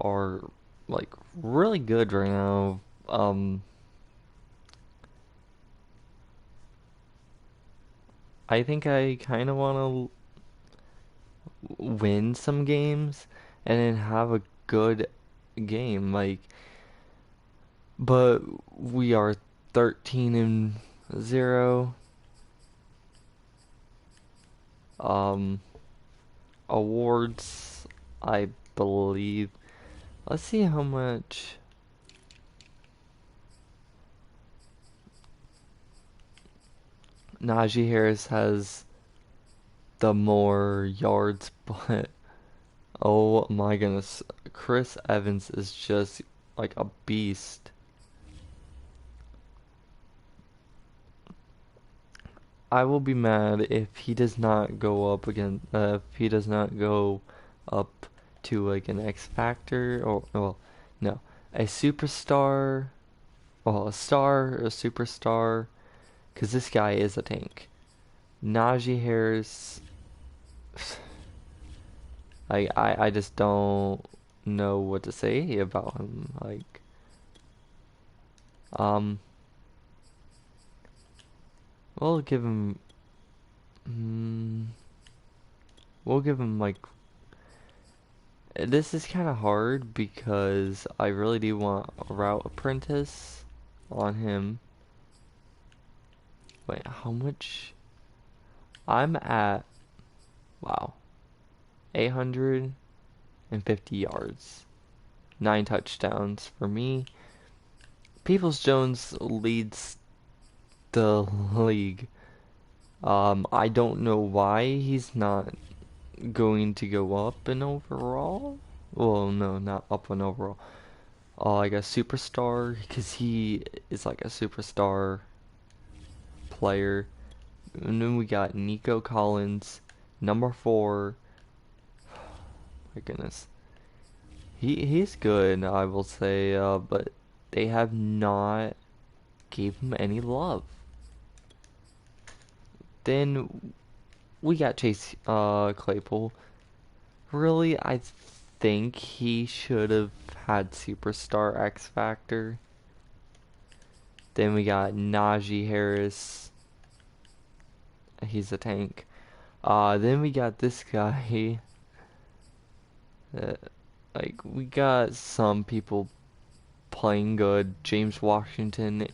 are like really good right now. Um, I think I kind of want to win some games and then have a good game. But we are 13 and 0. Um, Awards, I believe. Let's see how much. Najee Harris has the more yards, but oh my goodness, Chris Evans is just like a beast. I will be mad if he does not go up again, if he does not go up to like an X Factor or, well, no, a superstar, well, a star, a superstar, because this guy is a tank. Najee Harris, I just don't know what to say about him. Um, we'll give him, mm, we'll give him like, this is kind of hard because I really do want a route apprentice on him. Wait, how much? I'm at, wow, 850 yards, 9 touchdowns for me. Peoples Jones leads the league. I don't know why he's not going to go up in overall. Well, no, not up in overall. Like a superstar, because he is like a superstar player. And then we got Nico Collins, number 4. My goodness, he's good, I will say. But they have not gave him any love. Then we got Chase Claypool. Really, I think he should have had Superstar X Factor. Then we got Najee Harris. He's a tank. Then we got this guy. Uh, like, we got some people playing good. James Washington.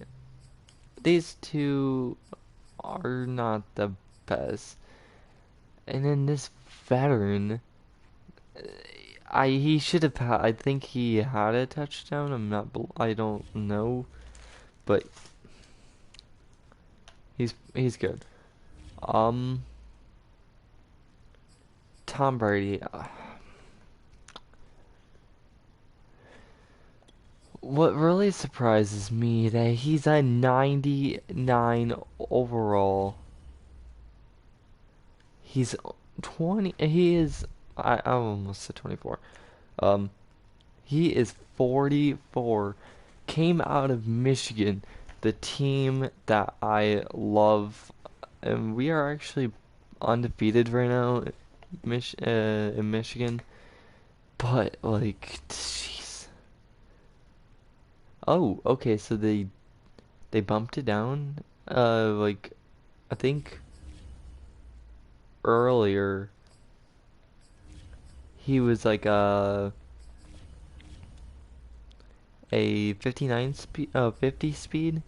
These two are not the best. And then this veteran. He should have had. I think he had a touchdown. I don't know, but he's good. Um, Tom Brady. What really surprises me that he's a 99 overall. He's 20. He is. I almost said 24. Um, he is 44. Came out of Michigan, the team that I love, and we are actually undefeated right now, in Michigan. But like, jeez. Oh, okay. So they bumped it down. Like I think earlier he was like a 59 speed, 50 speed.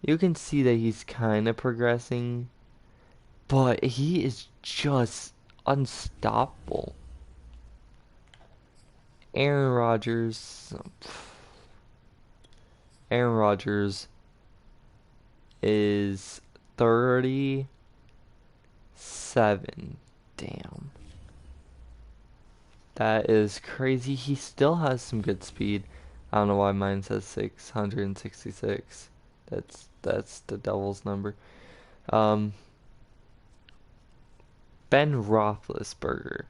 You can see that he's kind of progressing, but he is just unstoppable. Aaron Rodgers. Aaron Rodgers is 37. Damn. That is crazy. He still has some good speed. I don't know why mine says 666. That's the devil's number. Um, Ben Roethlisberger.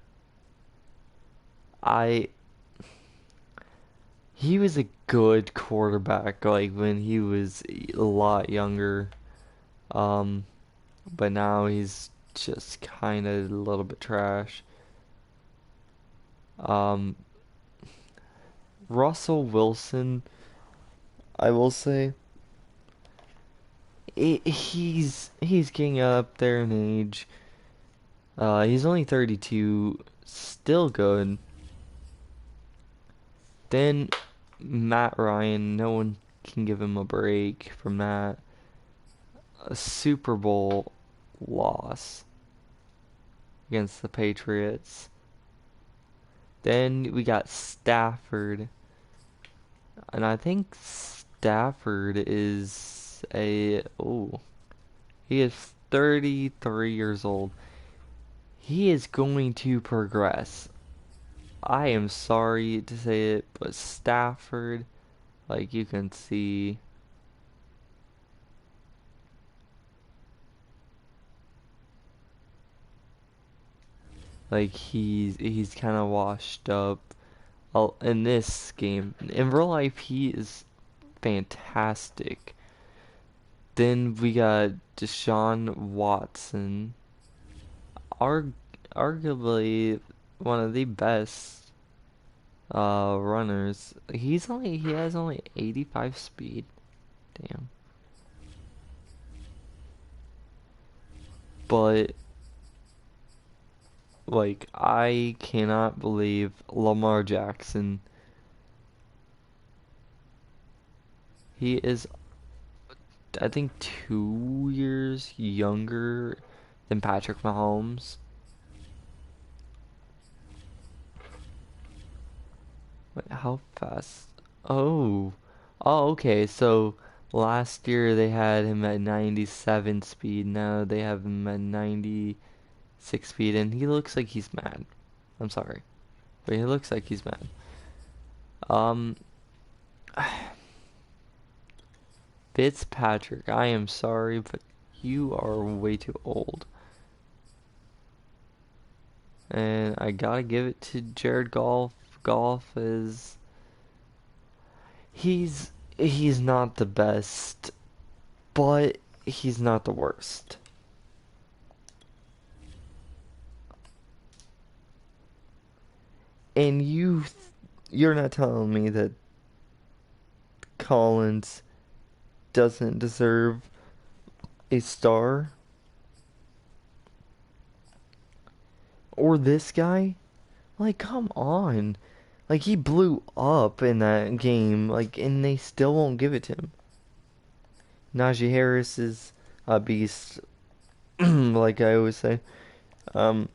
I He was a good quarterback like when he was a lot younger. Um, but now he's just kind of a little bit trash. Um, Russell Wilson, I will say, he's getting up there in age. He's only 32, still good. Then Matt Ryan, no one can give him a break from that. A Super Bowl loss against the Patriots. Then we got Stafford, and I think Stafford is he is 33 years old. He is going to progress. I am sorry to say it, but Stafford, like you can see, like he's kind of washed up. In this game, in real life, he is fantastic. Then we got Deshaun Watson, arg arguably one of the best runners. He has only 85 speed. Damn. But like I cannot believe Lamar Jackson. He is I think 2 years younger than Patrick Mahomes. Wait, how fast? Oh. Oh, okay. So last year they had him at 97 speed. Now they have him at 96 speed, and he looks like he's mad. I'm sorry, but he looks like he's mad. Um, Fitzpatrick, I am sorry, but you are way too old. And I gotta give it to Jared Goff. Goff is he's not the best, but he's not the worst. And you're not telling me that Collins doesn't deserve a star? Or this guy? Like, come on. Like, he blew up in that game, like, and they still won't give it to him. Najee Harris is a beast, like I always say. Um,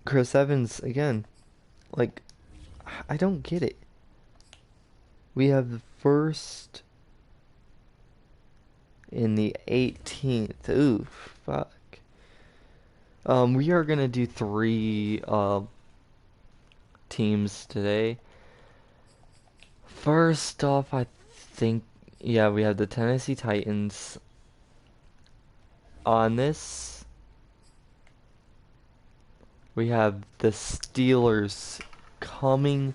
Chris Evans, again, like, I don't get it. We have the first in the 18th. Ooh, fuck. We are gonna do three teams today. First off, I think yeah, we have the Tennessee Titans on this. We have the Steelers coming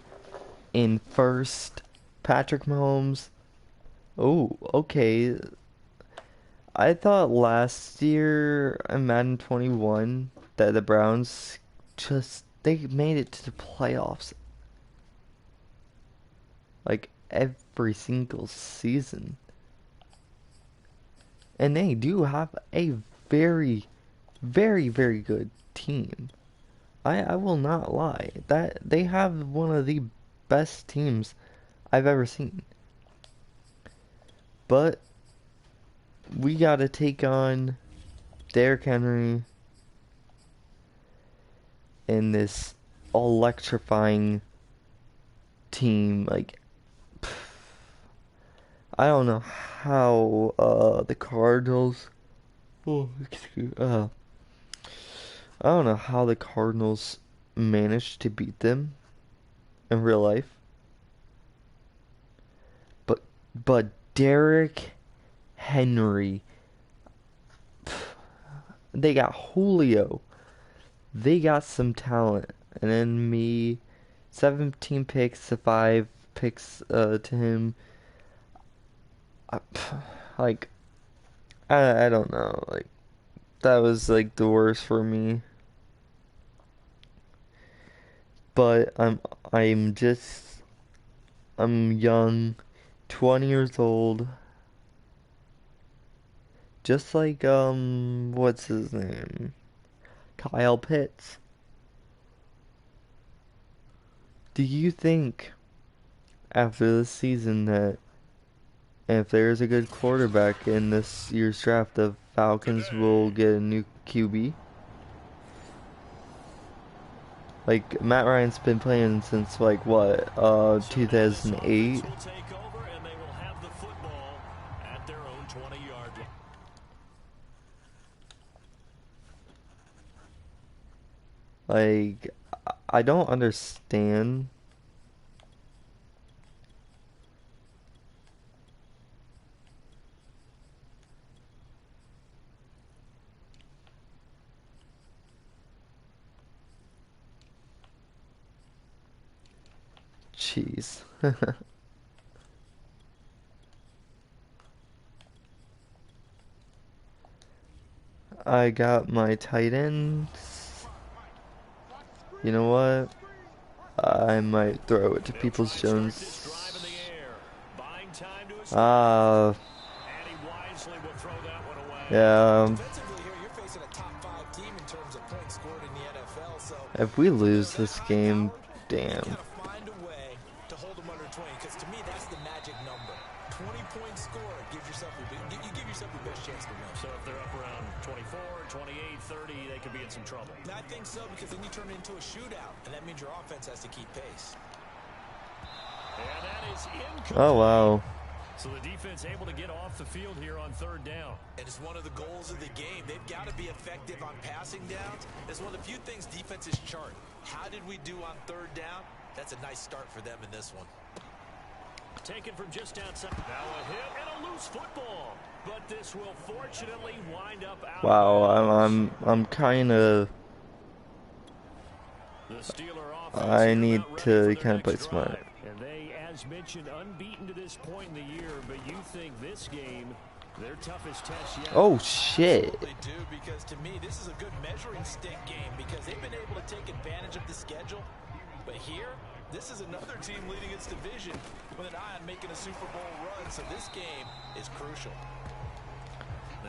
in first. Patrick Mahomes. Oh, okay. I thought last year in Madden 21 that the Browns they made it to the playoffs like every single season. And they do have a very, very, very good team. I will not lie. That they have one of the best teams I've ever seen. But we gotta take on Derrick Henry in this electrifying team. Like, I don't know how the Cardinals. Oh, excuse. I don't know how the Cardinals managed to beat them in real life. But Derrick Henry, they got Julio. They got some talent. And then me, 17 picks to 5 picks to him. I, like, I don't know. Like, that was like the worst for me. but I'm just I'm young, 20 years old, just like what's his name? Kyle Pitts. Do you think after this season that if there's a good quarterback in this year's draft, the Falcons will get a new QB? Like Matt Ryan's been playing since like what, 2008? Like I don't understand. Jeez. I got my tight ends. You know what? I might throw it to Peoples-Jones. Uh, yeah. If we lose this game, damn. So if they're up around 24, 28, 30, they could be in some trouble. I think so, because then you turn it into a shootout, and that means your offense has to keep pace. And that is incomplete. Oh, wow. So the defense able to get off the field here on third down. And it's one of the goals of the game. They've got to be effective on passing downs. It's one of the few things defenses chart. How did we do on third down? That's a nice start for them in this one. Taken from just outside. Now a hit and a loose football. But this will fortunately wind up out. Wow, I'm kind of. I need to kind of play smart. And they, as mentioned, unbeaten to this point in the year. But you think this game, their toughest test yet? Oh shit! They do, because to me, this is a good measuring stick game because they've been able to take advantage of the schedule. But here, this is another team leading its division with an eye on making a Super Bowl run. So this game is crucial.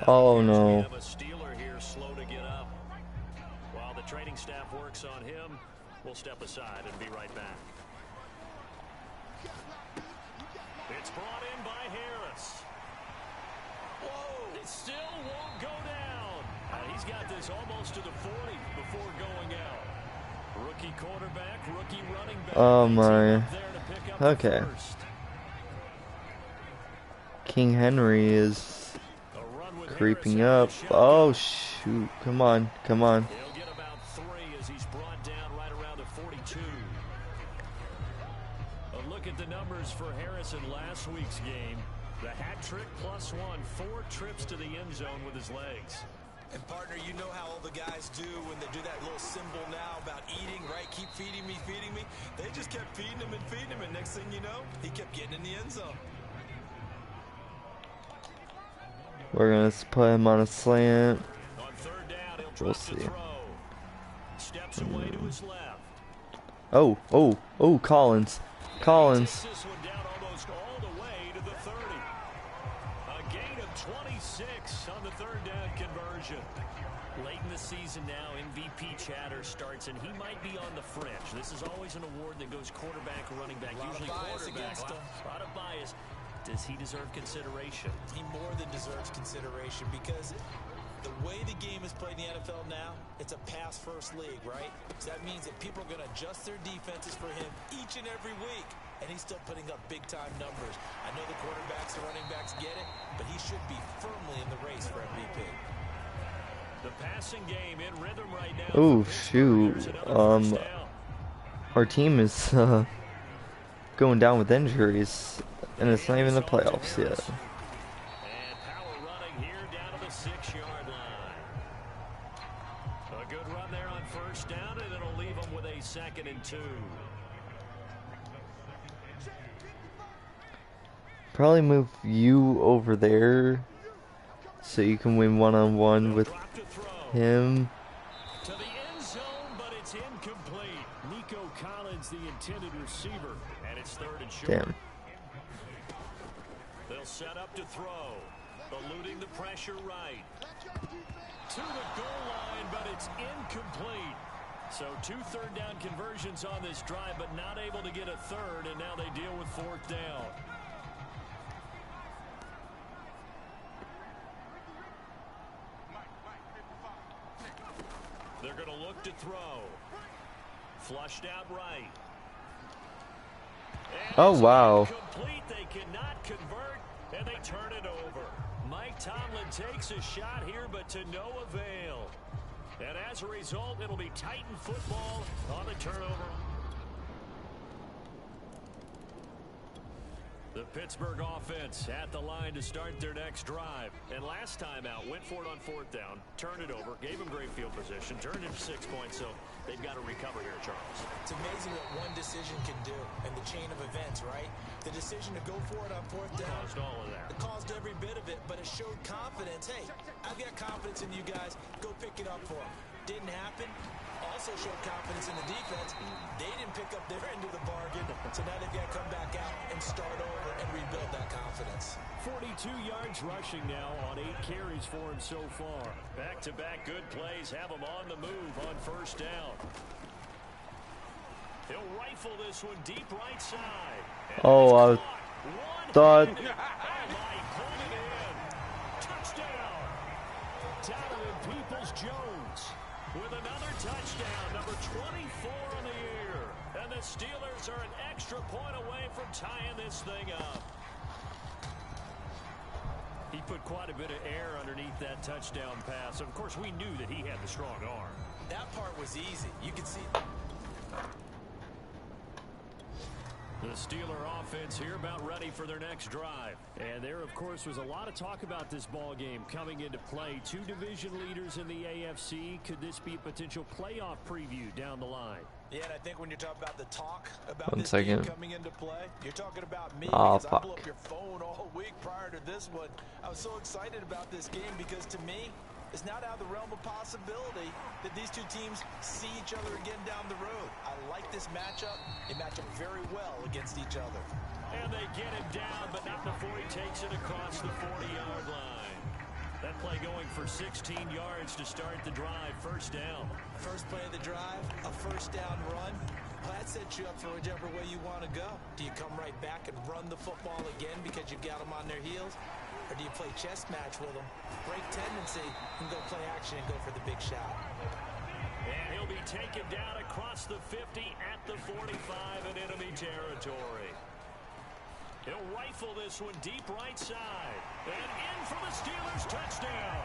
Oh no. We have a Steeler here slow to get up. While the training staff works on him, we'll step aside and be right back. It's brought in by Harris. Whoa! It still won't go down. He's got this almost to the 40 before going out. Rookie quarterback, rookie running back. Oh my. Okay. King Henry is creeping up. Oh shoot. Come on. Come on. He'll get about 3 as he's brought down right around the 42. A look at the numbers for Harris in last week's game. The hat trick +1, 4 trips to the end zone with his legs. And partner, you know how all the guys do when they do that little symbol now about eating, right? Keep feeding me, feeding me. They just kept feeding him and feeding him, and next thing you know, he kept getting in the end zone. We're gonna put him on a slant. On third down, We'll see. Steps away to his left. Oh, Collins. Collins. This one down almost all the way to the 30. A gain of 26 on the third down conversion. Late in the season now, MVP chatter starts, and he might be on the fringe. This is always an award that goes quarterback or running back. Usually quarterback. A lot of bias. Does he deserve consideration? He more than deserves consideration because the way the game is played in the NFL now, it's a pass-first league, right? So that means that people are going to adjust their defenses for him each and every week, and he's still putting up big-time numbers. I know the quarterbacks and running backs get it, but he should be firmly in the race for MVP. The passing game in rhythm right now. Oh shoot. Our team is going down with injuries. And it's not even the playoffs yet. And power running here down to the 6-yard line. A good run there on first down, and it'll leave them with a 2nd and 2. Probably move you over there so you can win one-on-one with him. To the end zone, but it's incomplete. Nico Collins intended receiver, and it's 3rd and short. Damn. They'll set up to throw. Eluding the pressure right. To the goal line, but it's incomplete. So 2 third-down conversions on this drive, but not able to get a third, and now they deal with 4th down. They're going to look to throw. Flushed out right. And Oh, wow. complete. They cannot convert, and they turn it over. Mike Tomlin takes a shot here, but to no avail. And as a result, it'll be Titan football on the turnover. The Pittsburgh offense at the line to start their next drive. And last time out, went for it on 4th down, turned it over, gave them great field position, turned it 6 points, so they've got to recover here, Charles. It's amazing what one decision can do in the chain of events, right? The decision to go for it on 4th down. Caused all of that. It caused every bit of it, but it showed confidence. Hey, I've got confidence in you guys. Go pick it up for them. Didn't happen. Also showed confidence in the defense. They didn't pick up their end of the bargain, so now they've got to come back out and start over and rebuild that confidence. 42 yards rushing now on 8 carries for him so far. Back-to-back good plays have him on the move on 1st down. He'll rifle this one deep right side. And Oh, I thought... Touchdown. Donovan Peoples-Jones with another touchdown, number 24 on the year. And the Steelers are an extra point away from tying this thing up. He put quite a bit of air underneath that touchdown pass. Of course, we knew that he had the strong arm. That part was easy. You could see. The Steeler offense here about ready for their next drive. And there, of course, was a lot of talk about this ball game coming into play. 2 division leaders in the AFC. Could this be a potential playoff preview down the line? Yeah, and I think when you're talking about the talk about 1 this second. game coming into play, you're talking about me Oh, because I blew fuck. up your phone all week prior to this one. I was so excited about this game because to me, it's not out of the realm of possibility that these 2 teams see each other again down the road. I like this matchup. They match up very well against each other. And they get him down, but not before he takes it across the 40-yard line. That play going for 16 yards to start the drive. 1st down. First play of the drive, a 1st down run. Well, that sets you up for whichever way you want to go. Do you come right back and run the football again because you've got them on their heels? Or do you play chess match with them, break tendency, and go play action and go for the big shot? And he'll be taken down across the 50 at the 45 in enemy territory. He'll rifle this one deep right side. And in for the Steelers touchdown.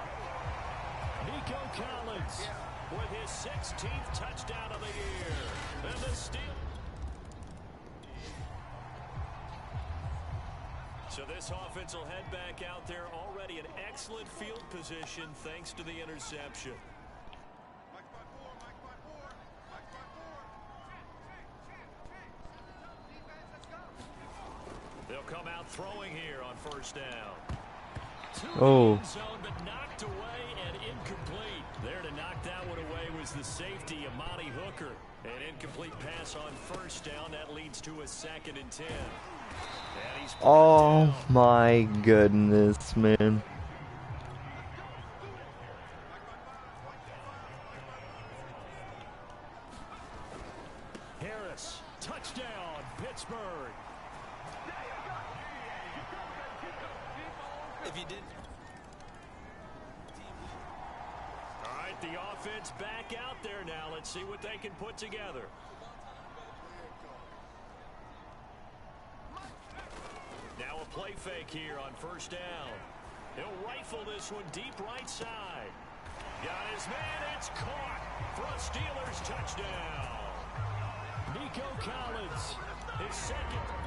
Nico Collins with his 16th touchdown of the year. And the Steelers. So this offense will head back out there, already in excellent field position thanks to the interception. They'll come out throwing here on 1st down. Oh. Zone, but knocked away and incomplete. There to knock that one away was the safety, Amani Hooker. An incomplete pass on 1st down. That leads to a 2nd and 10. And he's Oh my goodness, man. Harris, touchdown, Pittsburgh. If you didn't. All right, the offense back out there now. Let's see what they can put together. Now a play fake here on 1st down. He'll rifle this one deep right side. Got his man, it's caught for a Steelers touchdown. Nico Collins, his 2nd.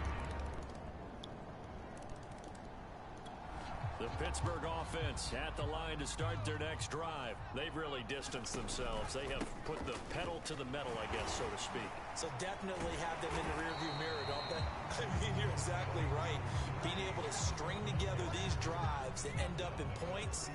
The Pittsburgh offense at the line to start their next drive. They've really distanced themselves. They have put the pedal to the metal, I guess, so to speak. So definitely have them in the rearview mirror, don't they? I mean, you're exactly right. Being able to string together these drives that end up in points,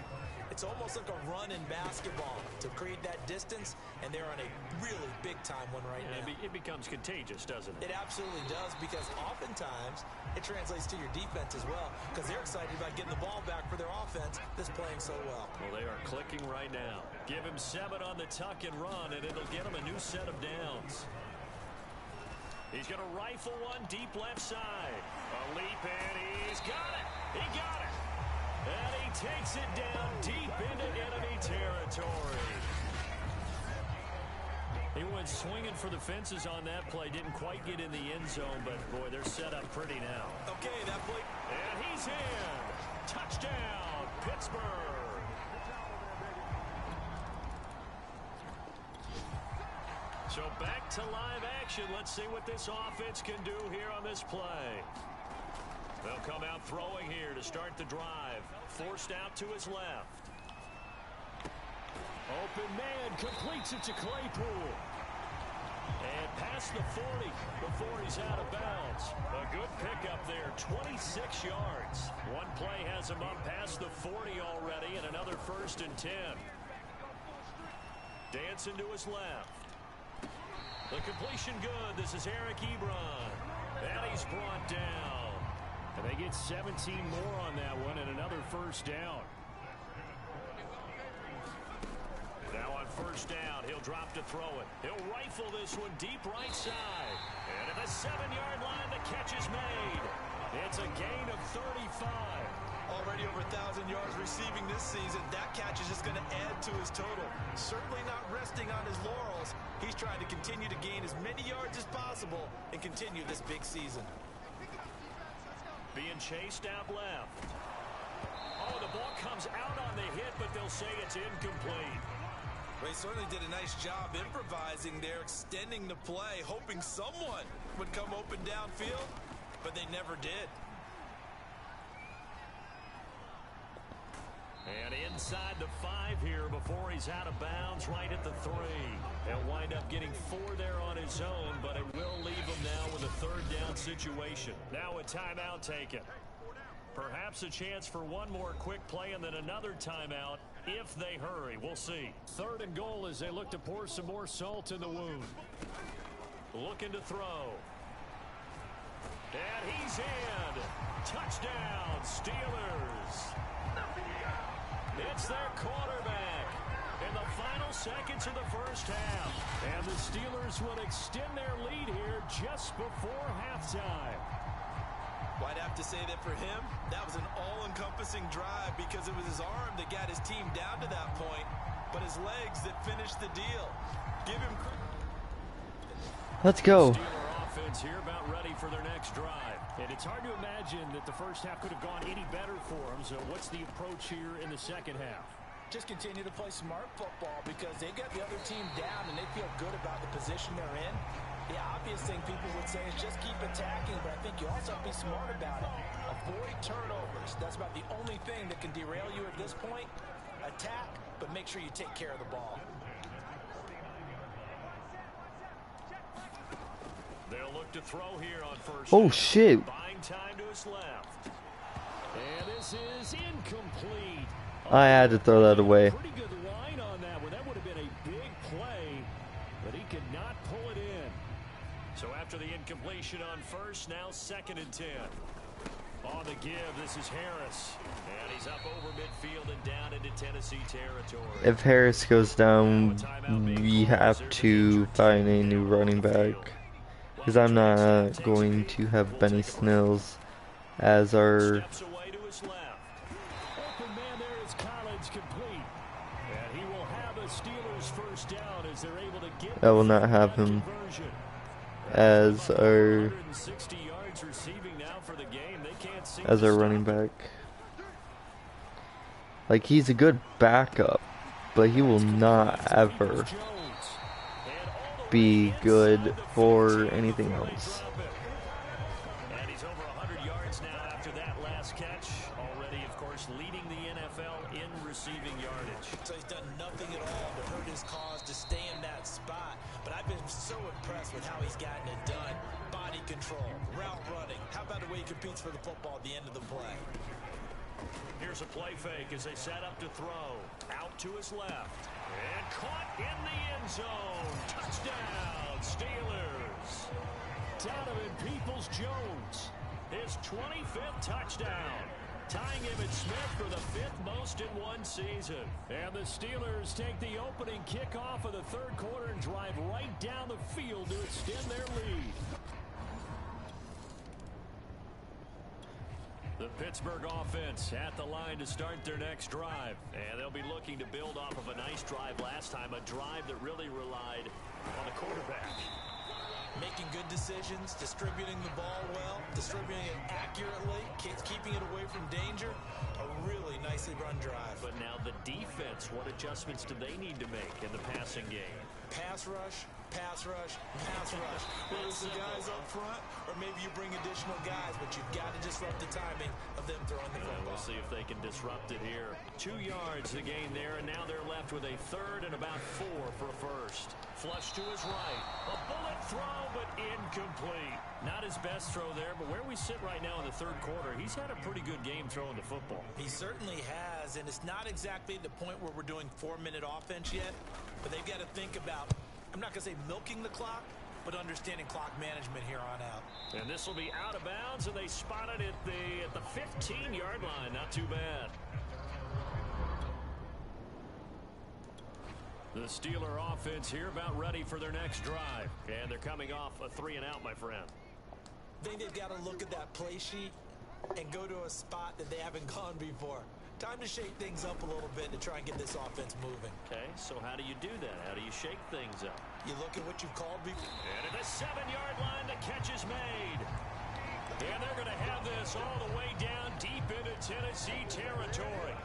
It's almost like a run in basketball to create that distance, and they're on a really big-time one right now. It becomes contagious, doesn't it? It absolutely does, because oftentimes it translates to your defense as well, because they're excited about getting the ball back for their offense that's playing so well. Well, they are clicking right now. Give him 7 on the tuck and run, and it'll get him a new set of downs. He's going to rifle one deep left side. A leap, and he's got it. He got it. And he takes it down deep into enemy territory. He went swinging for the fences on that play. Didn't quite get in the end zone, but, boy, they're set up pretty now. Okay, that play. And he's in. Touchdown, Pittsburgh. So back to live action. Let's see what this offense can do here on this play. They'll come out throwing here to start the drive. Forced out to his left. Open man, completes it to Claypool. And past the 40 before he's out of bounds. A good pickup there, 26 yards. One play has him up past the 40 already, and another 1st and 10. Dancing to his left. The completion good. This is Eric Ebron. And he's brought down. And they get 17 more on that one and another 1st down. Now on 1st down, he'll drop to throw it. He'll rifle this one deep right side. And at the 7-yard line, the catch is made. It's a gain of 35. Already over 1,000 yards receiving this season. That catch is just going to add to his total. Certainly not resting on his laurels. He's trying to continue to gain as many yards as possible and continue this big season. Being chased out left. Oh, the ball comes out on the hit, but they'll say it's incomplete. They certainly did a nice job improvising there, extending the play, hoping someone would come open downfield, but they never did. And inside the 5 here before he's out of bounds, right at the 3. He'll wind up getting 4 there on his own, but it will leave him now with a 3rd down situation. Now a timeout taken. Perhaps a chance for one more quick play and then another timeout if they hurry. We'll see. 3rd and goal as they look to pour some more salt in the wound. Looking to throw. And he's in. Touchdown, Steelers. It's their quarterback in the final seconds of the 1st half. And the Steelers will extend their lead here just before halftime. Well, I'd have to say that for him, that was an all-encompassing drive because it was his arm that got his team down to that point, but his legs that finished the deal. Give him credit. Let's go. Steeler offense here about ready for their next drive. And it's hard to imagine that the 1st half could have gone any better for them. So what's the approach here in the 2nd half? Just continue to play smart football because they got the other team down and they feel good about the position they're in. The obvious thing people would say is just keep attacking, but I think you also have to be smart about it. Avoid turnovers. That's about the only thing that can derail you at this point. Attack, but make sure you take care of the ball. They'll look to throw here on 1st. Oh, shit. Buying time to his left. And this is incomplete. I had to throw that away. Pretty good line on that one. That would have been a big play, but he could not pull it in. So after the incompletion on 1st, now 2nd and 10. On the give, this is Harris. And he's up over midfield and down into Tennessee territory. If Harris goes down, we have to find a new running back. Because I'm not going to have Benny Snills as our... Steps away to his left. Open man there is Collins complete. And he will have a Steelers 1st down as they're able to get... I will not have him as our... 160 yards receiving now for the game. They can't see as our running back. Like, he's a good backup, but he will not ever be good for anything else. And he's over 100 yards now after that last catch. Already, of course, leading the NFL in receiving yardage. So he's done nothing at all to hurt his cause to stay in that spot. But I've been so impressed with how he's gotten it done. Body control, route running. How about the way he competes for the football at the end of the play? Here's a play fake as they set up to throw. Out to his left. And caught in the end zone. Touchdown, Steelers. Donovan Peoples-Jones, his 25th touchdown. Tying Emmitt Smith for the 5th most in one season. And the Steelers take the opening kickoff of the third quarter and drive right down the field to extend their lead. The Pittsburgh offense at the line to start their next drive. And they'll be looking to build off of a nice drive last time, a drive that really relied on the quarterback. Making good decisions, distributing the ball well, distributing it accurately, keeping it away from danger. A really nicely run drive. But now the defense, what adjustments do they need to make in the passing game? Pass rush, pass rush, pass rush. Whether it's the guys up front, or maybe you bring additional guys, but you've got to disrupt the timing of them throwing the football. We'll see if they can disrupt it here. 2 yards the gain there, and now they're left with a third and about 4 for a first. Flush to his right. A bullet throw, but incomplete. Not his best throw there, but where we sit right now in the third quarter, he's had a pretty good game throwing the football. He certainly has, and it's not exactly the point where we're doing 4-minute offense yet, but they've got to think about, I'm not going to say milking the clock, but understanding clock management here on out. And this will be out of bounds, and they spot it at the 15-yard line. Not too bad. The Steeler offense here about ready for their next drive. And they're coming off a 3-and-out, my friend. I think they've got to look at that play sheet and go to a spot that they haven't gone before. Time to shake things up a little bit to try and get this offense moving. Okay, so how do you do that? How do you shake things up? You look at what you've called before. And at the 7-yard line, the catch is made. And they're going to have this all the way down deep into Tennessee territory.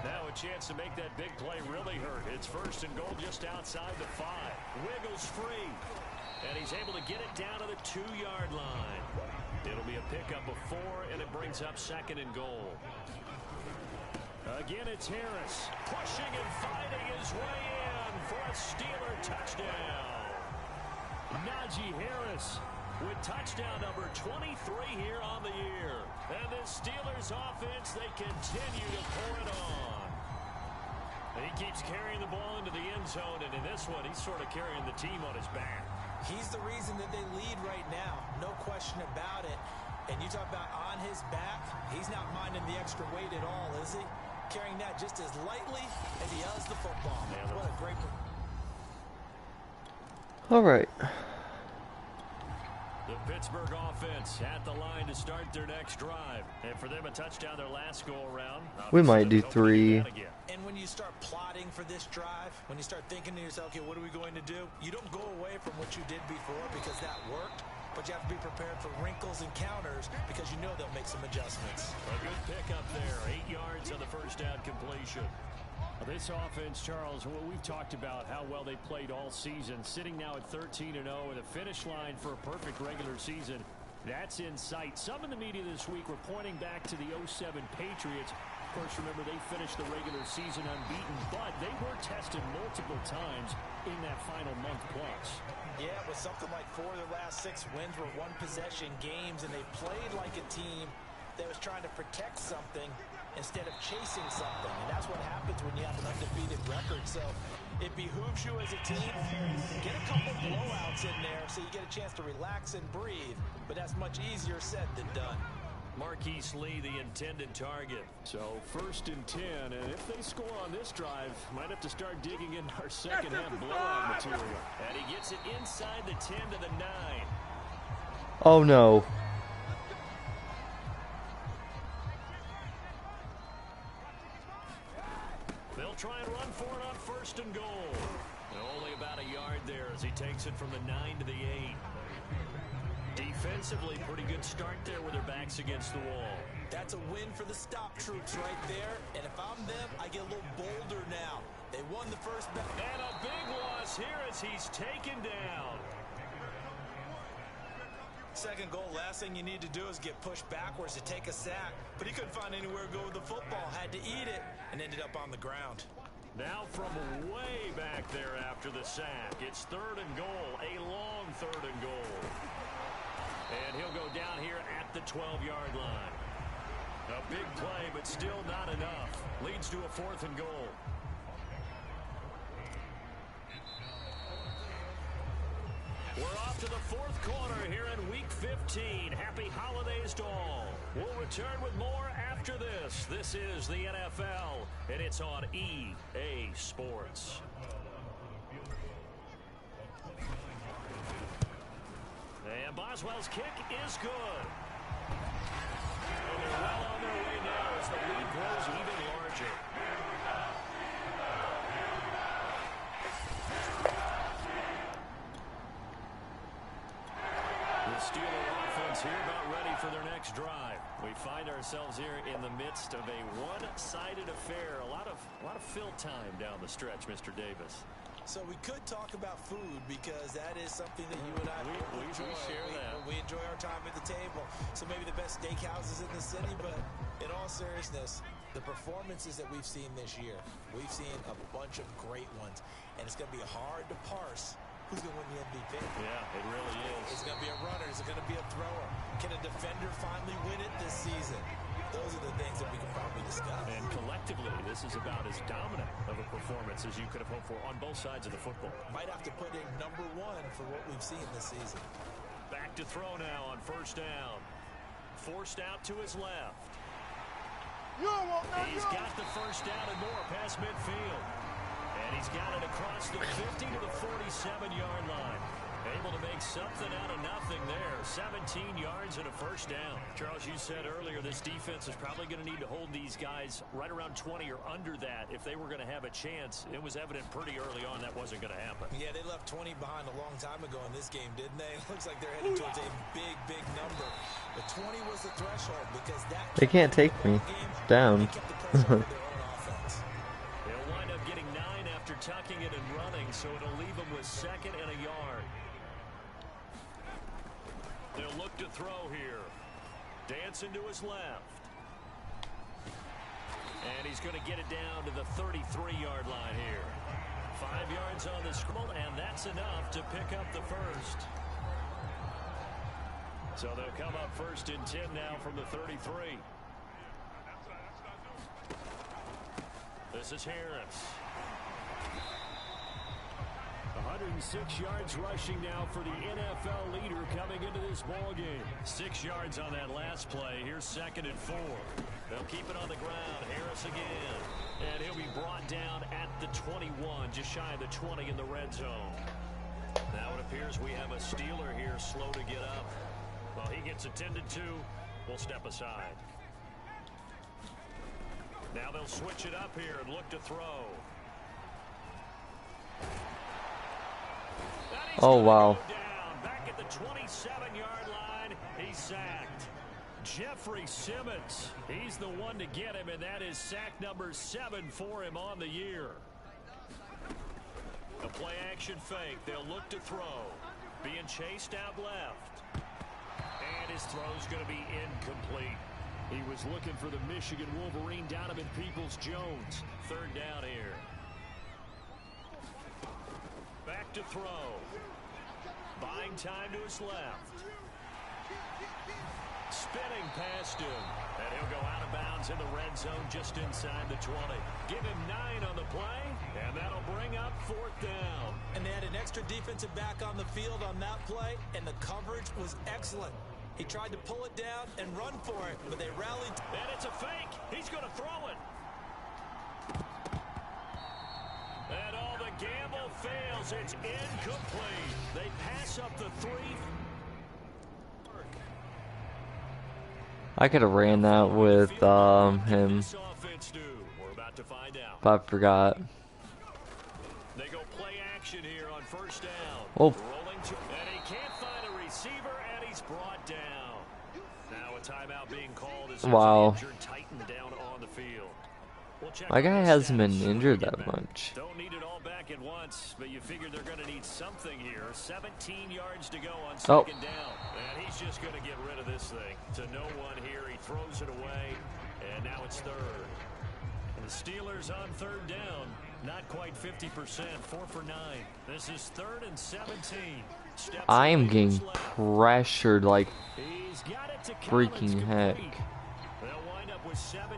Now a chance to make that big play really hurt. It's first and goal just outside the 5. Wiggles free. And he's able to get it down to the 2-yard line. It'll be a pickup of 4, and it brings up second and goal. Again, it's Harris. Pushing and fighting his way in for a Steeler touchdown. Najee Harris with touchdown number 23 here on the year. And the Steelers offense, they continue to pour it on. And he keeps carrying the ball into the end zone, and in this one, he's sort of carrying the team on his back. He's the reason that they lead right now. No question about it. And you talk about on his back, he's not minding the extra weight at all, is he? Carrying that just as lightly as he does the football. Man, what a great... All right. The Pittsburgh offense at the line to start their next drive. And for them, a touchdown their last go-aroround. We might do 3. And when you start plotting for this drive, when you start thinking to yourself, okay, what are we going to do? You don't go away from what you did before because that worked. But you have to be prepared for wrinkles and counters because you know they'll make some adjustments. A good pickup there. 8 yards on the first down completion. This offense, Charles, what we've talked about how well they played all season, sitting now at 13-0 and a finish line for a perfect regular season. That's in sight. Some in the media this week were pointing back to the 07 Patriots. Of course, remember, they finished the regular season unbeaten, but they were tested multiple times in that final month plus. Yeah, it was something like 4 of their last 6 wins were one-possession games, and they played like a team that was trying to protect something instead of chasing something. And that's what happens when you have an undefeated record. So it behooves you as a team, get a couple blowouts in there so you get a chance to relax and breathe. But that's much easier said than done. Marquise Lee, the intended target. So first and 10, and if they score on this drive, might have to start digging in our second half blowout material. And he gets it inside the 10 to the 9. Oh no. They'll try and run for it on first and goal. And only about a yard there as he takes it from the 9 to the 8. Defensively, pretty good start there with their backs against the wall. That's a win for the stop troops right there. And if I'm them, I get a little bolder now. They won the first back. And a big loss here as he's taken down. Second goal, last thing you need to do is get pushed backwards to take a sack. But he couldn't find anywhere to go with the football. Had to eat it and ended up on the ground. Now from way back there after the sack, it's third and goal, a long third and goal. And he'll go down here at the 12-yard line. A big play, but still not enough. Leads to a 4th and goal. We're off to the 4th quarter here in Week 15. Happy holidays to all. We'll return with more after this. This is the NFL, and it's on EA Sports. And Boswell's kick is good. And they're well on their way now as the lead grows even larger. The Steeler offense here about ready for their next drive. We find ourselves here in the midst of a one-sided affair. A lot of fill time down the stretch, Mr. Davis. So we could talk about food because that is something that you and I enjoy. We share that. We enjoy our time at the table. So maybe the best steakhouses in the city, but in all seriousness, the performances that we've seen this year, we've seen a bunch of great ones, and it's going to be hard to parse who's going to win the MVP. Yeah, it really is. Is it going to be a runner? Is it going to be a thrower? Can a defender finally win it this season? Those are the things that we can probably discuss. And collectively, this is about as dominant of a performance as you could have hoped for on both sides of the football. Might have to put in #1 for what we've seen this season. Back to throw now on 1st down. Forced out to his left. He's got the 1st down and more past midfield. And he's got it across the 50 to the 47-yard line. Able to make something out of nothing there. 17 yards and a 1st down. Charles, you said earlier this defense is probably going to need to hold these guys right around 20 or under that if they were going to have a chance. It was evident pretty early on that wasn't going to happen. Yeah, they left 20 behind a long time ago in this game, didn't they? It looks like they're headed towards a big, big number. But 20 was the threshold because that They can't take me down. They'll wind up getting 9 after tucking it and running, so it'll leave them with 2nd and a yard. They'll look to throw here. Dancing to his left. And he's going to get it down to the 33-yard line here. 5 yards on the scramble, and that's enough to pick up the 1st. So they'll come up 1st and 10 now from the 33. This is Harris. 106 yards rushing now for the NFL leader coming into this ball game. 6 yards on that last play. Here's 2nd and 4. They'll keep it on the ground. Harris again. And he'll be brought down at the 21, just shy of the 20 in the red zone. Now it appears we have a Steeler here slow to get up. Well, he gets attended to. We'll step aside. Now they'll switch it up here and look to throw. Oh, wow. Back at the 27-yard line, he's sacked. Jeffrey Simmons, he's the one to get him, and that is sack number 7 for him on the year. A play action fake. They'll look to throw. Being chased out left. And his throw's going to be incomplete. He was looking for the Michigan Wolverine, Donovan Peoples-Jones. 3rd down here. Back to throw. Buying time to his left. Spinning past him. And he'll go out of bounds in the red zone just inside the 20. Give him 9 on the play, and that'll bring up 4th down. And they had an extra defensive back on the field on that play, and the coverage was excellent. He tried to pull it down and run for it, but they rallied. And it's a fake. He's going to throw it. And all the gamble fails. It's incomplete. They pass up the 3. I could have ran that with him, We're about to find out. but I forgot. They go play action here on 1st down. Oh. Rolling to, and he can't find a receiver, and he's brought down. Now a timeout being called as Wow. injured Titan down on the field. We'll check My on guy the hasn't been stats. injured Get that back. much. Don't need it all back at once, but you figure they're going to need something here. 17 yards to go on 2nd down. And he's just going to get rid of this thing. To no one here. He throws it away, and now it's 3rd. And the Steelers on 3rd down. Not quite 50%. 4 for 9. This is 3rd and 17. Steps I am away to getting his left. pressured like He's got it to freaking Collins, heck. complete. They'll wind up with with 17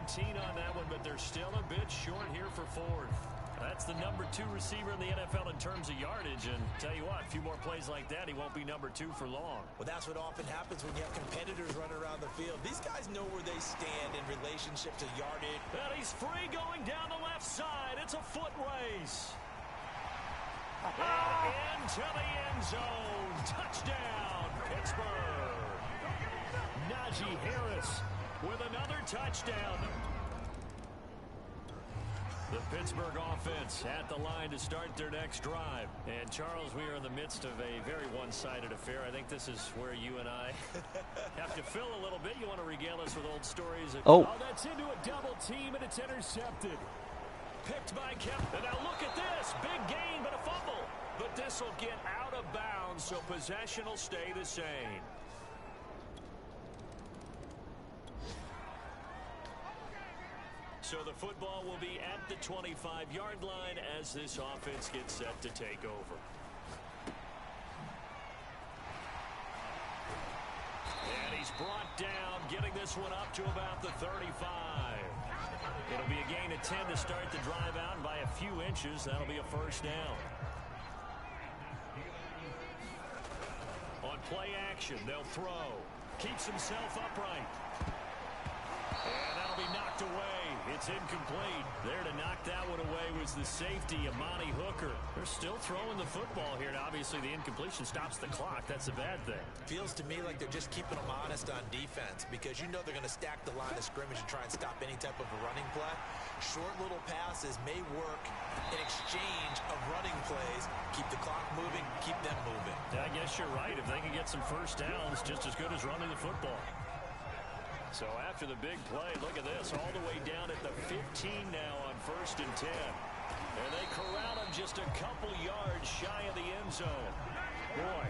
on that one, but they're still a bit short here for fourth. That's the number 2 receiver in the NFL in terms of yardage, and tell you what, a few more plays like that, he won't be number 2 for long. Well, that's what often happens when you have competitors running around the field. These guys know where they stand in relationship to yardage. And he's free going down the left side. It's a foot race. And into the end zone. Touchdown, Pittsburgh. Najee Harris with another touchdown. The Pittsburgh offense at the line to start their next drive. And, Charles, we are in the midst of a very one-sided affair. I think this is where you and I have to fill a little bit. You want to regale us with old stories. Oh, That's into a double team, and it's intercepted. Picked by Kemp. And now look at this. Big gain, but a fumble. But this will get out of bounds, so possession will stay the same. So the football will be at the 25-yard line as this offense gets set to take over. And he's brought down, getting this one up to about the 35. It'll be a gain of 10 to start the drive out. By a few inches, that'll be a first down. On play action, they'll throw. Keeps himself upright. And that'll be knocked away. It's incomplete. There to knock that one away was the safety, Amani Hooker. They're still throwing the football here, and obviously the incompletion stops the clock. That's a bad thing. Feels to me like they're just keeping them honest on defense because you know they're going to stack the line of scrimmage and try and stop any type of a running play. Short little passes may work in exchange of running plays. Keep the clock moving, keep them moving. I guess you're right. If they can get some first downs, just as good as running the football. So after the big play, look at this, all the way down at the 15 now on 1st and 10. And they corral him just a couple yards shy of the end zone. Boy,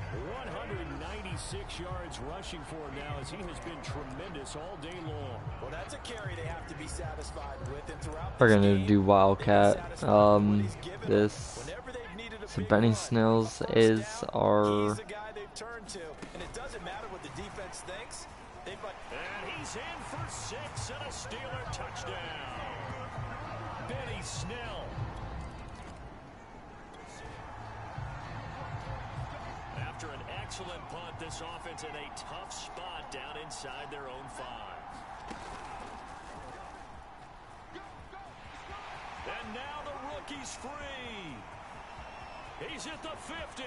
196 yards rushing for him now as he has been tremendous all day long. Well, that's a carry they have to be satisfied with. And throughout we're this gonna game, do Wildcat. this. So Benny Snells is our. He's the guy they've turned to, and it doesn't matter what the defense thinks. And he's in for 6 and a Steeler touchdown. Benny Snell. After an excellent punt, this offense in a tough spot down inside their own 5. And now the rookie's free. He's at the 50.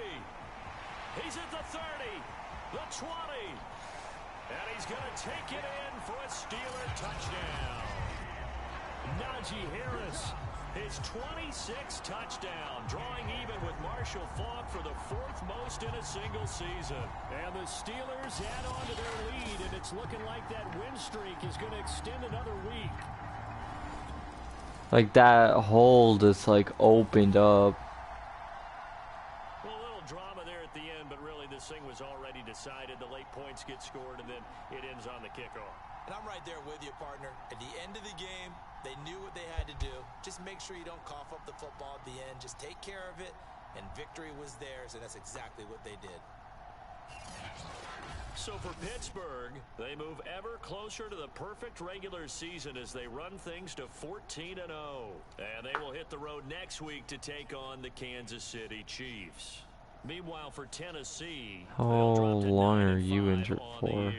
He's at the 30. The 20. And he's going to take it in for a Steeler touchdown. Najee Harris, his 26th touchdown, drawing even with Marshall Faulk for the 4th most in a single season. And the Steelers add on to their lead, and it's looking like that win streak is going to extend another week. Like that hole just like opened up. Well, a little drama there at the end, but really this thing was already decided. The late points get scored, and then it ends on the kickoff. And I'm right there with you, partner. At the end of the game, they knew what they had to do. Just make sure you don't cough up the football at the end. Just take care of it, and victory was theirs, and that's exactly what they did. So for Pittsburgh, they move ever closer to the perfect regular season as they run things to 14-0. And they will hit the road next week to take on the Kansas City Chiefs. Meanwhile, for Tennessee, how long are you injured for?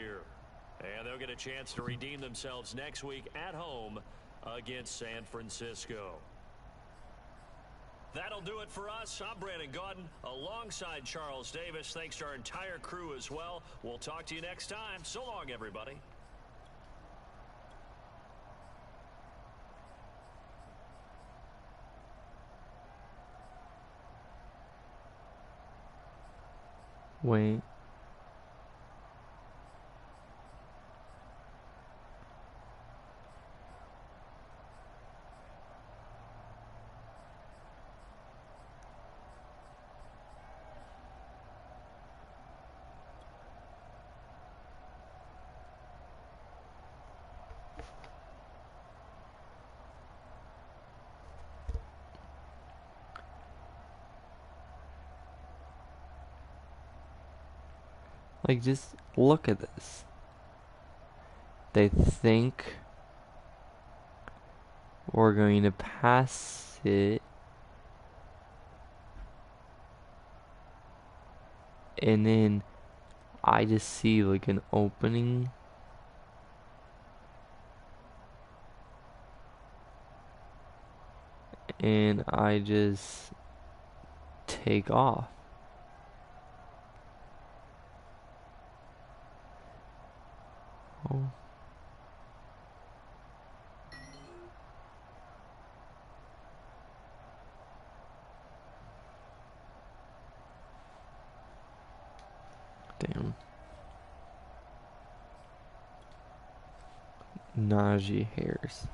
And they'll get a chance to redeem themselves next week at home against San Francisco. That'll do it for us. I'm Brandon Gaudin alongside Charles Davis. Thanks to our entire crew as well. We'll talk to you next time. So long, everybody. Wait. Like, just look at this. They think We're going to pass it. And then I just see like an opening. And I just take off. Oh. Damn. Najee Harris.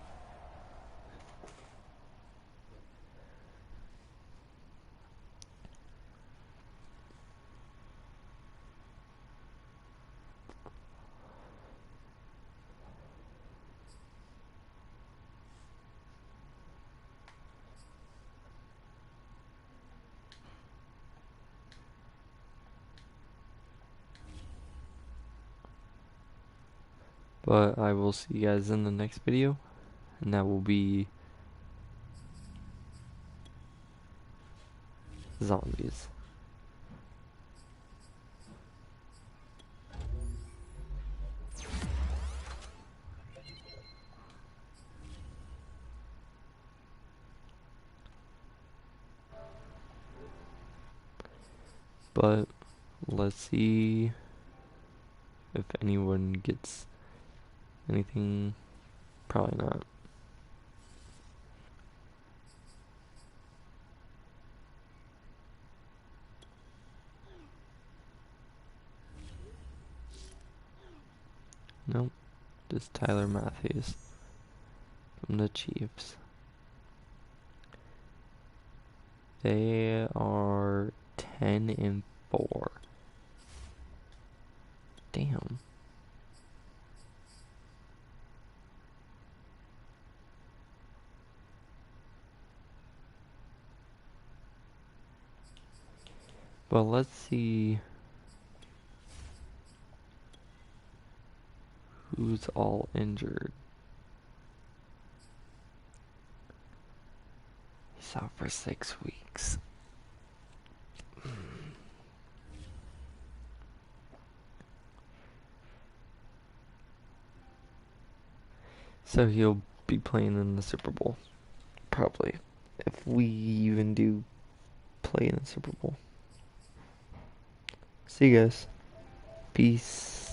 But I will see you guys in the next video. And that will be zombies. But let's see if anyone gets anything. Probably not. Nope. Just Tyler Matthews from the Chiefs. They are 10-4. Damn. But let's see who's all injured. He's out for 6 weeks. So he'll be playing in the Super Bowl. Probably. If we even do play in the Super Bowl. See you guys. Peace.